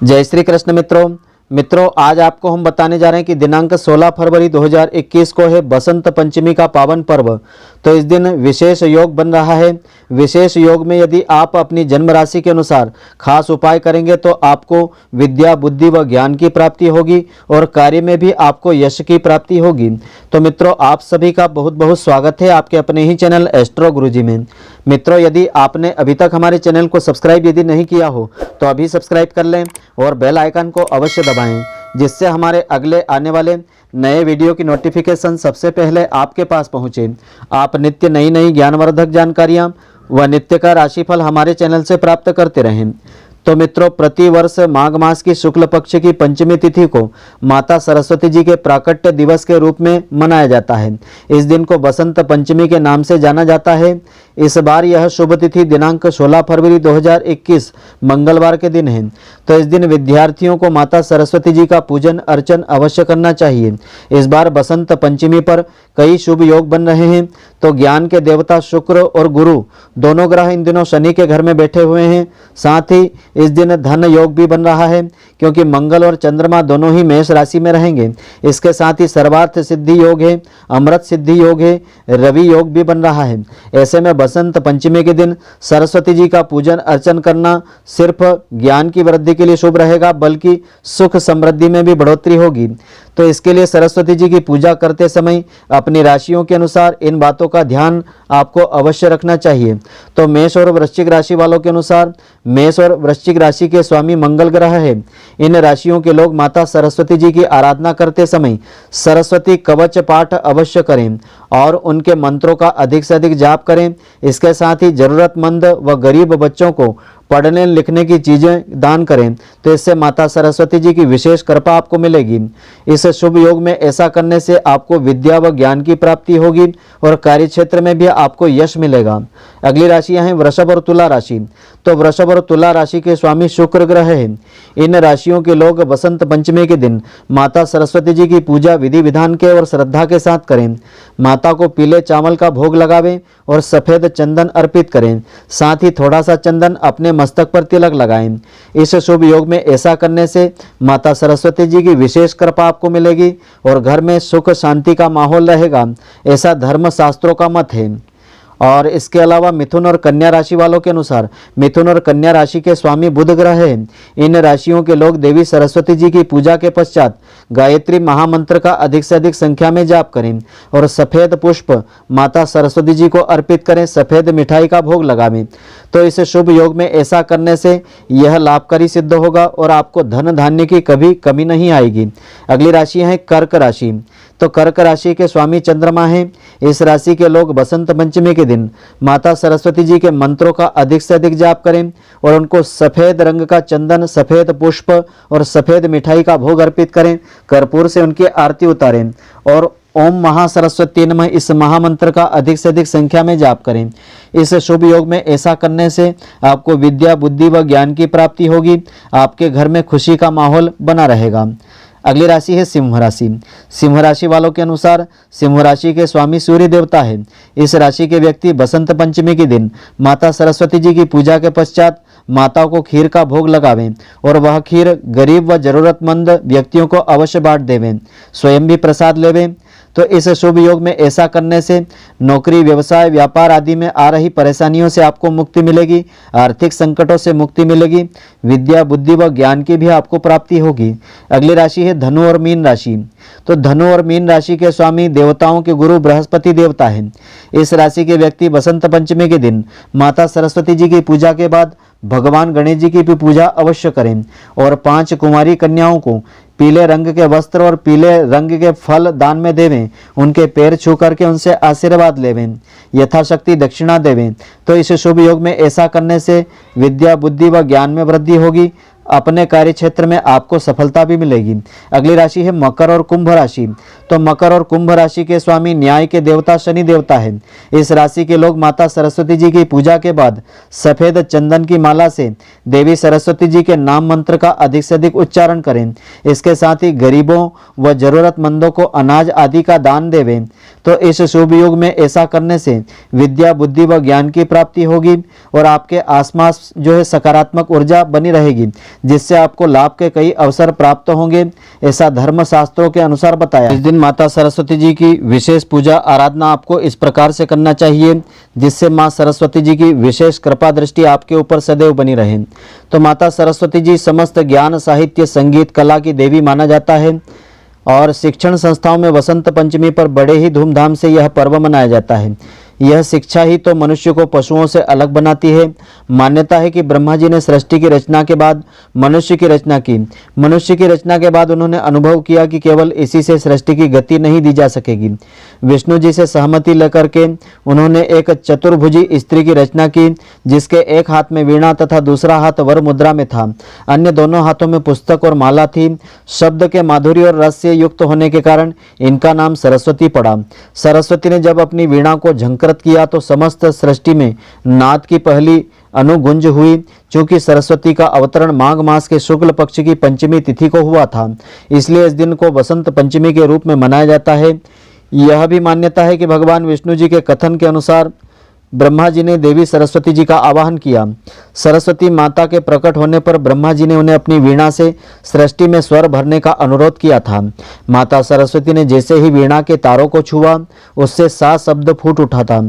जय श्री कृष्ण मित्रों, आज आपको हम बताने जा रहे हैं कि दिनांक 16 फरवरी 2021 को है बसंत पंचमी का पावन पर्व। तो इस दिन विशेष योग बन रहा है। विशेष योग में यदि आप अपनी जन्म राशि के अनुसार खास उपाय करेंगे तो आपको विद्या, बुद्धि व ज्ञान की प्राप्ति होगी और कार्य में भी आपको यश की प्राप्ति होगी। तो मित्रों, आप सभी का बहुत बहुत स्वागत है आपके अपने ही चैनल एस्ट्रो गुरुजी में। मित्रों, यदि आपने अभी तक हमारे चैनल को सब्सक्राइब यदि नहीं किया हो तो अभी सब्सक्राइब कर लें और बेल आइकन को अवश्य दबाएं, जिससे हमारे अगले आने वाले नए वीडियो की नोटिफिकेशन सबसे पहले आपके पास पहुंचे। आप नित्य नई नई ज्ञानवर्धक जानकारियां व नित्य का राशिफल हमारे चैनल से प्राप्त करते रहें। तो मित्रों, प्रतिवर्ष माघ मास की शुक्ल पक्ष की पंचमी तिथि को माता सरस्वती जी के प्राकट्य दिवस के रूप में मनाया जाता है। इस दिन को बसंत पंचमी के नाम से जाना जाता है। इस बार यह शुभ तिथि दिनांक 16 फरवरी 2021 मंगलवार के दिन है। तो इस दिन विद्यार्थियों को माता सरस्वती जी का पूजन अर्चन अवश्य करना चाहिए। इस बार बसंत पंचमी पर कई शुभ योग बन रहे हैं। तो ज्ञान के देवता शुक्र और गुरु दोनों ग्रह इन दिनों शनि के घर में बैठे हुए हैं। साथ ही इस दिन धन योग भी बन रहा है, क्योंकि मंगल और चंद्रमा दोनों ही मेष राशि में रहेंगे। इसके साथ ही सर्वार्थ सिद्धि योग है, अमृत सिद्धि योग है, रवि योग भी बन रहा है। ऐसे में बसंत पंचमी के दिन सरस्वती जी का पूजन अर्चन करना सिर्फ ज्ञान की वृद्धि के लिए शुभ रहेगा, बल्कि सुख समृद्धि में भी बढ़ोतरी होगी। तो इसके लिए सरस्वती जी की पूजा करते समय अपनी राशियों के अनुसार इन बातों का ध्यान आपको अवश्य रखना चाहिए। तो मेष और वृश्चिक राशि वालों के अनुसार मेष और वृश्चिक राशि के स्वामी मंगल ग्रह है। इन राशियों के लोग माता सरस्वती जी की आराधना करते समय सरस्वती कवच पाठ अवश्य करें और उनके मंत्रों का अधिक से अधिक जाप करें। इसके साथ ही जरूरतमंद व गरीब बच्चों को पढ़ने लिखने की चीजें दान करें, तो इससे माता सरस्वती जी की विशेष कृपा आपको मिलेगी। इस शुभ योग में ऐसा करने से आपको विद्या व ज्ञान की प्राप्ति होगी और कार्य क्षेत्र में भी आपको यश मिलेगा। अगली राशियां हैं वृषभ और तुला राशि। तो वृषभ और तुला राशि के स्वामी शुक्र ग्रह हैं। इन राशियों के लोग बसंत पंचमी के दिन माता सरस्वती जी की पूजा विधि विधान के और श्रद्धा के साथ करें। माता को पीले चावल का भोग लगावें और सफेद चंदन अर्पित करें। साथ ही थोड़ा सा चंदन अपने मस्तक पर तिलक लगाएं। इस शुभ योग में ऐसा करने से माता सरस्वती जी की विशेष कृपा आपको मिलेगी और घर में सुख शांति का माहौल रहेगा, ऐसा धर्म शास्त्रों का मत है। और इसके अलावा मिथुन और कन्या राशि वालों के अनुसार मिथुन और कन्या राशि के स्वामी बुध ग्रह हैं। इन राशियों के लोग देवी सरस्वती जी की पूजा के पश्चात गायत्री महामंत्र का अधिक से अधिक संख्या में जाप करें और सफेद पुष्प माता सरस्वती जी को अर्पित करें, सफेद मिठाई का भोग लगावें। तो इस शुभ योग में ऐसा करने से यह लाभकारी सिद्ध होगा और आपको धन धान्य की कभी कमी नहीं आएगी। अगली राशि है कर्क राशि। तो कर्क राशि के स्वामी चंद्रमा हैं। इस राशि के लोग बसंत पंचमी के दिन माता सरस्वती जी के मंत्रों का अधिक से अधिक जाप करें और उनको सफेद रंग का चंदन, सफेद पुष्प और सफेद मिठाई का भोग अर्पित करें। कर्पूर से उनकी आरती उतारें और ओम महासरस्वती नमः इस महामंत्र का अधिक से अधिक संख्या में जाप करें। इस शुभ योग में ऐसा करने से आपको विद्या, बुद्धि व ज्ञान की प्राप्ति होगी। आपके घर में खुशी का माहौल बना रहेगा। अगली राशि है सिंह राशि। सिंह राशि वालों के अनुसार सिंह राशि के स्वामी सूर्य देवता है। इस राशि के व्यक्ति बसंत पंचमी के दिन माता सरस्वती जी की पूजा के पश्चात माता को खीर का भोग लगावें और वह खीर गरीब व जरूरतमंद व्यक्तियों को अवश्य बांट देवें। स्वयं भी प्रसाद लेवें। तो इस शुभ योग में ऐसा करने से नौकरी, व्यवसाय, व्यापार आदि में आ रही परेशानियों से आपको मुक्ति मिलेगी। आर्थिक संकटों से मुक्ति मिलेगी। विद्या, बुद्धि व ज्ञान की भी आपको प्राप्ति होगी। अगली राशि है धनु और मीन राशि। तो धनु और मीन राशि के स्वामी देवताओं के गुरु बृहस्पति देवता हैं। इस राशि के व्यक्ति बसंत पंचमी के दिन माता सरस्वती जी की पूजा के बाद भगवान गणेश जी की भी पूजा अवश्य करें और 5 कुमारी कन्याओं को पीले रंग के वस्त्र और पीले रंग के फल दान में देवें। उनके पैर छू करके उनसे आशीर्वाद लेवें, यथाशक्ति दक्षिणा देवें। तो इस शुभ योग में ऐसा करने से विद्या, बुद्धि व ज्ञान में वृद्धि होगी। अपने कार्य क्षेत्र में आपको सफलता भी मिलेगी। अगली राशि है मकर और कुंभ राशि। तो मकर और कुंभ राशि के स्वामी न्याय के देवता शनि देवता है। इस राशि के लोग माता सरस्वती जी की पूजा के बाद सफेद चंदन की माला से देवी सरस्वती जी के नाम मंत्र का अधिक से अधिक उच्चारण करें। इसके साथ ही गरीबों व जरूरतमंदों को अनाज आदि का दान देवें। तो इस शुभ योग में ऐसा करने से विद्या, बुद्धि व ज्ञान की प्राप्ति होगी और आपके आसपास जो है सकारात्मक ऊर्जा बनी रहेगी। जिससे आपको लाभ के कई अवसर प्राप्त होंगे, ऐसा धर्म शास्त्रों के अनुसार बताया। इस दिन माता सरस्वती जी की विशेष पूजा आराधना आपको इस प्रकार से करना चाहिए जिससे माँ सरस्वती जी की विशेष कृपा दृष्टि आपके ऊपर सदैव बनी रहे। तो माता सरस्वती जी समस्त ज्ञान, साहित्य, संगीत, कला की देवी माना जाता है और शिक्षण संस्थाओं में वसंत पंचमी पर बड़े ही धूमधाम से यह पर्व मनाया जाता है। यह शिक्षा ही तो मनुष्य को पशुओं से अलग बनाती है। मान्यता है कि ब्रह्मा जी ने सृष्टि की रचना के बाद मनुष्य की रचना की। मनुष्य की रचना के बाद उन्होंने अनुभव किया कि केवल इसी से सृष्टि की गति नहीं दी जा सकेगी। विष्णु जी से सहमति लेकर के उन्होंने एक चतुर्भुजी स्त्री की रचना की, जिसके एक हाथ में वीणा तथा दूसरा हाथ वर मुद्रा में था। अन्य दोनों हाथों में पुस्तक और माला थी। शब्द के माधुर्य और रस से युक्त होने के कारण इनका नाम सरस्वती पड़ा। सरस्वती ने जब अपनी वीणा को झंकृत किया तो समस्त सृष्टि में नाद की पहली अनुगुंज हुई। चूंकि सरस्वती का अवतरण माघ मास के शुक्ल पक्ष की पंचमी तिथि को हुआ था, इसलिए इस दिन को वसंत पंचमी के रूप में मनाया जाता है। यह भी मान्यता है कि भगवान विष्णु जी के कथन के अनुसार ब्रह्मा जी ने देवी सरस्वती जी का आवाहन किया। सरस्वती माता के प्रकट होने पर ब्रह्मा जी ने उन्हें अपनी वीणा से सृष्टि में स्वर भरने का अनुरोध किया था। माता सरस्वती ने जैसे ही वीणा के तारों को छुआ, उससे 7 शब्द फूट उठा था।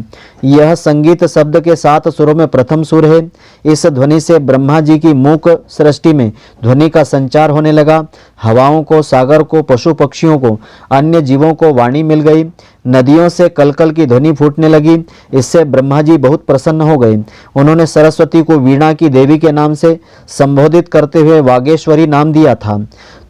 यह संगीत शब्द के 7 सुरों में प्रथम सुर है। इस ध्वनि से ब्रह्मा जी की मूक सृष्टि में ध्वनि का संचार होने लगा। हवाओं को, सागर को, पशु पक्षियों को, अन्य जीवों को वाणी मिल गई। नदियों से कलकल की ध्वनि फूटने लगी। इससे ब्रह्मा जी बहुत प्रसन्न हो गए। उन्होंने सरस्वती को वीणा की देवी के नाम से संबोधित करते हुए वागेश्वरी नाम दिया था।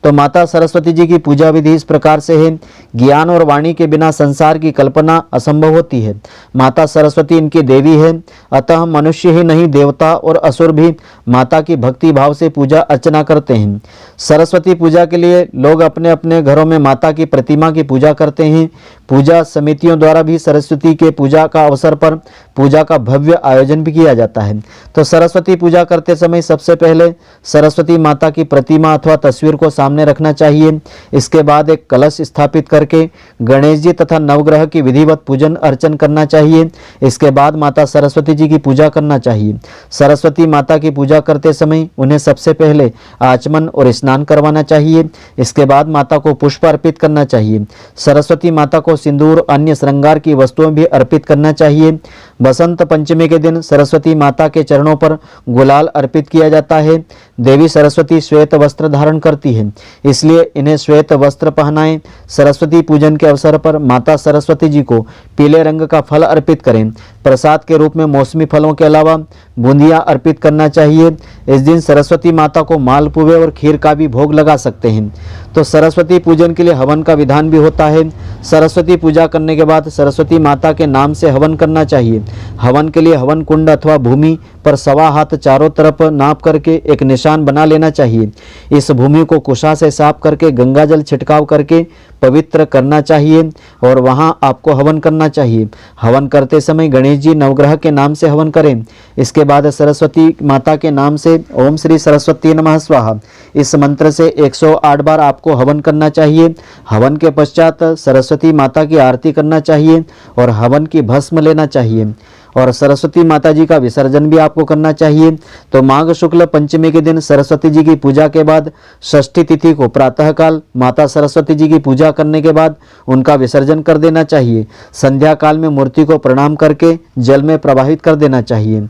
तो माता सरस्वती जी की पूजा विधि इस प्रकार से है। ज्ञान और वाणी के बिना संसार की कल्पना असंभव होती है। माता सरस्वती इनकी देवी है, अतः मनुष्य ही नहीं देवता और असुर भी माता की भक्ति भाव से पूजा अर्चना करते हैं। सरस्वती पूजा के लिए लोग अपने अपने घरों में माता की प्रतिमा की पूजा करते हैं। पूजा समितियों द्वारा भी सरस्वती के पूजा का अवसर पर पूजा का भव्य आयोजन भी किया जाता है। तो सरस्वती पूजा करते समय सबसे पहले सरस्वती माता की प्रतिमा अथवा तस्वीर को सामने रखना चाहिए। इसके बाद एक कलश स्थापित करके गणेश जी तथा नवग्रह की विधिवत पूजन अर्चन करना चाहिए। इसके बाद माता सरस्वती जी की पूजा करना चाहिए। सरस्वती माता की पूजा करते समय उन्हें सबसे पहले आचमन और स्नान करवाना चाहिए। इसके बाद माता को पुष्प अर्पित करना चाहिए। सरस्वती माता को सिंदूर, अन्य श्रृंगार की वस्तुएं भी अर्पित करना चाहिए। बसंत पंचमी के दिन सरस्वती माता के चरणों पर गुलाल अर्पित किया जाता है। देवी सरस्वती श्वेत वस्त्र धारण करती है, इसलिए इन्हें श्वेत वस्त्र पहनाएं। सरस्वती पूजन के अवसर पर माता सरस्वती जी को पीले रंग का फल अर्पित करें। प्रसाद के रूप में मौसमी फलों के अलावा बूंदियां अर्पित करना चाहिए। इस दिन सरस्वती माता को मालपुए और खीर का भी भोग लगा सकते हैं। तो सरस्वती पूजन के लिए हवन का विधान भी होता है। सरस्वती पूजा करने के बाद सरस्वती माता के नाम से हवन करना चाहिए। हवन के लिए हवन कुंड अथवा भूमि पर 1.25 हाथ चारों तरफ नाप करके एक निशान बना लेना चाहिए। इस भूमि को कुशा से साफ करके गंगा जल छिड़काव करके पवित्र करना चाहिए और वहां आपको हवन करना चाहिए। हवन करते समय गणेश जी नवग्रह के नाम से हवन करें। इसके बाद सरस्वती माता के नाम से ओम श्री सरस्वती नमः स्वाहा इस मंत्र से 108 बार आपको हवन करना चाहिए। हवन के पश्चात सरस्वती माता की आरती करना चाहिए और हवन की भस्म लेना चाहिए और सरस्वती माता जी का विसर्जन भी आपको करना चाहिए। तो माघ शुक्ल पंचमी के दिन सरस्वती जी की पूजा के बाद षष्ठी तिथि को प्रातःकाल माता सरस्वती जी की पूजा करने के बाद उनका विसर्जन कर देना चाहिए। संध्या काल में मूर्ति को प्रणाम करके जल में प्रवाहित कर देना चाहिए।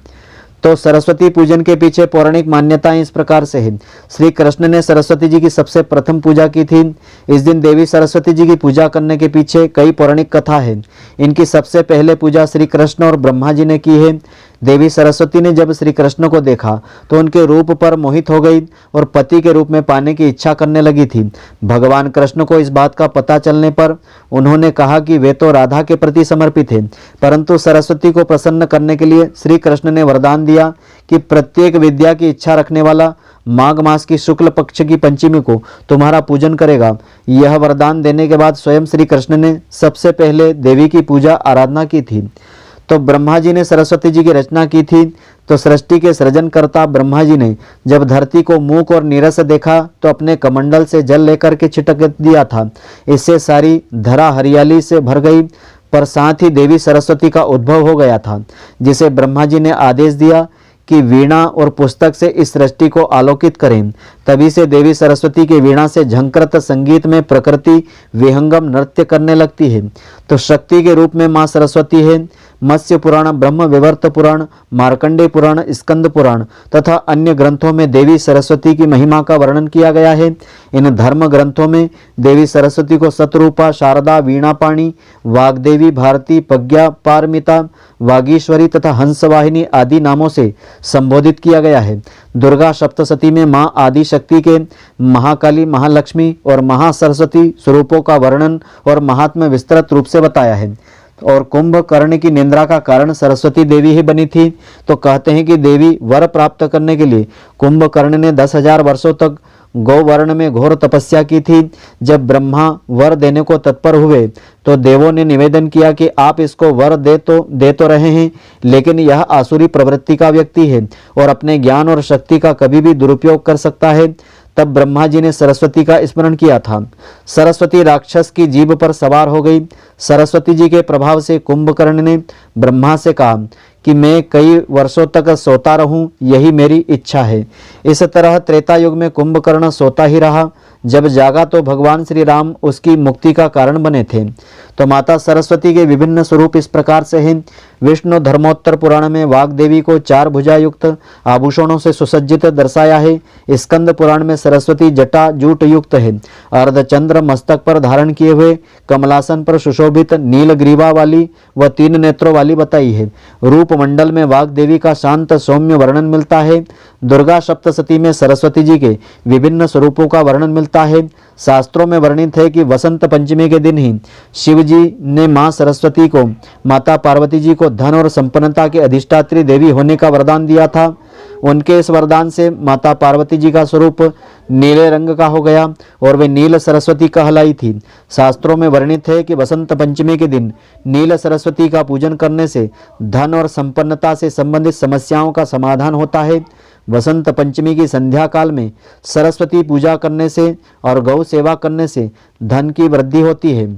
तो सरस्वती पूजन के पीछे पौराणिक मान्यताएं इस प्रकार से है। श्री कृष्ण ने सरस्वती जी की सबसे प्रथम पूजा की थी। इस दिन देवी सरस्वती जी की पूजा करने के पीछे कई पौराणिक कथा है। इनकी सबसे पहले पूजा श्री कृष्ण और ब्रह्मा जी ने की है। देवी सरस्वती ने जब श्री कृष्ण को देखा तो उनके रूप पर मोहित हो गई और पति के रूप में पाने की इच्छा करने लगी थी। भगवान कृष्ण को इस बात का पता चलने पर उन्होंने कहा कि वे तो राधा के प्रति समर्पित हैं, परंतु सरस्वती को प्रसन्न करने के लिए श्री कृष्ण ने वरदान दिया कि प्रत्येक विद्या की इच्छा रखने वाला माघ मास की शुक्ल पक्ष की पंचमी को तुम्हारा पूजन करेगा। यह वरदान देने के बाद स्वयं श्री कृष्ण ने सबसे पहले देवी की पूजा आराधना की थी। तो ब्रह्मा जी ने सरस्वती जी की रचना की थी। तो सृष्टि के सृजनकर्ता ब्रह्मा जी ने जब धरती को मूक और नीरस देखा तो अपने कमंडल से जल लेकर के छिटक दिया था। इससे सारी धरा हरियाली से भर गई, पर साथ ही देवी सरस्वती का उद्भव हो गया था, जिसे ब्रह्मा जी ने आदेश दिया कि वीणा और पुस्तक से इस सृष्टि को आलोकित करें। तभी से देवी सरस्वती के वीणा से झंकृत संगीत में प्रकृति विहंगम नृत्य करने लगती है। तो शक्ति के रूप में माँ सरस्वती है। मत्स्य पुराण, ब्रह्म विवर्त पुराण, मार्कंडेय पुराण, स्कंद पुराण तथा अन्य ग्रंथों में देवी सरस्वती की महिमा का वर्णन किया गया है। इन धर्म ग्रंथों में देवी सरस्वती को सतरूपा, शारदा, वीणापाणी, वाग्देवी, भारती, प्रज्ञा, पारमिता, वागीश्वरी तथा हंसवाहिनी आदि नामों से संबोधित किया गया है। दुर्गा सप्तशती में माँ आदि शक्ति के महाकाली, महालक्ष्मी और महासरस्वती स्वरूपों का वर्णन और महात्म्य विस्तृत रूप से बताया है। और कुंभकर्ण की निंद्रा का कारण सरस्वती देवी ही बनी थी। तो कहते हैं कि देवी वर प्राप्त करने के लिए कुंभकर्ण ने 10,000 वर्षों तक गौवर्ण में घोर तपस्या की थी। जब ब्रह्मा वर देने को तत्पर हुए तो देवों ने निवेदन किया कि आप इसको वर दे तो रहे हैं, लेकिन यह आसुरी प्रवृत्ति का व्यक्ति है और अपने ज्ञान और शक्ति का कभी भी दुरुपयोग कर सकता है। तब ब्रह्मा जी ने सरस्वती का स्मरण किया था। सरस्वती राक्षस की जीभ पर सवार हो गई। सरस्वती जी के प्रभाव से कुंभकर्ण ने ब्रह्मा से कहा कि मैं कई वर्षों तक सोता रहूं, यही मेरी इच्छा है। इस तरह त्रेता युग में कुंभकर्ण सोता ही रहा। जब जागा तो भगवान श्री राम उसकी मुक्ति का कारण बने थे। तो माता सरस्वती के विभिन्न स्वरूप इस प्रकार से हैं। विष्णु धर्मोत्तर पुराण में वाग्देवी को 4 भुजा युक्त आभूषणों से सुसज्जित दर्शाया है। स्कंद पुराण में सरस्वती जटा जूट युक्त है, अर्धचंद्र मस्तक पर धारण किए हुए, कमलासन पर सुशोभित, नील ग्रीवा वाली व 3 नेत्रों वाली बताई है। रूप मंडल में वाग्देवी का शांत सौम्य वर्णन मिलता है। दुर्गा सप्तशती में सरस्वती जी के विभिन्न स्वरूपों का वर्णन मिलता है। शास्त्रों में वर्णित है कि वसंत पंचमी के दिन ही शिव जी ने मां सरस्वती को माता पार्वती जी को धन और संपन्नता की अधिष्ठात्री देवी होने का वरदान दिया था। उनके इस वरदान से माता पार्वती जी का स्वरूप नीले रंग का हो गया और वे नील सरस्वती कहलाई थी। शास्त्रों में वर्णित है कि वसंत पंचमी के दिन नील सरस्वती का पूजन करने से धन और संपन्नता से संबंधित समस्याओं का समाधान होता है। वसंत पंचमी की संध्या काल में सरस्वती पूजा करने से और गौ सेवा करने से धन की वृद्धि होती है।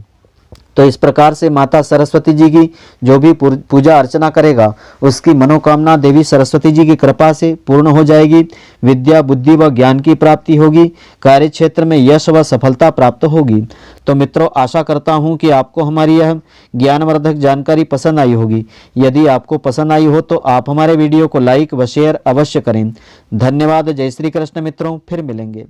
तो इस प्रकार से माता सरस्वती जी की जो भी पूजा अर्चना करेगा उसकी मनोकामना देवी सरस्वती जी की कृपा से पूर्ण हो जाएगी। विद्या, बुद्धि व ज्ञान की प्राप्ति होगी। कार्य क्षेत्र में यश व सफलता प्राप्त होगी। तो मित्रों, आशा करता हूं कि आपको हमारी यह ज्ञानवर्धक जानकारी पसंद आई होगी। यदि आपको पसंद आई हो तो आप हमारे वीडियो को लाइक व शेयर अवश्य करें। धन्यवाद। जय श्री कृष्ण मित्रों, फिर मिलेंगे।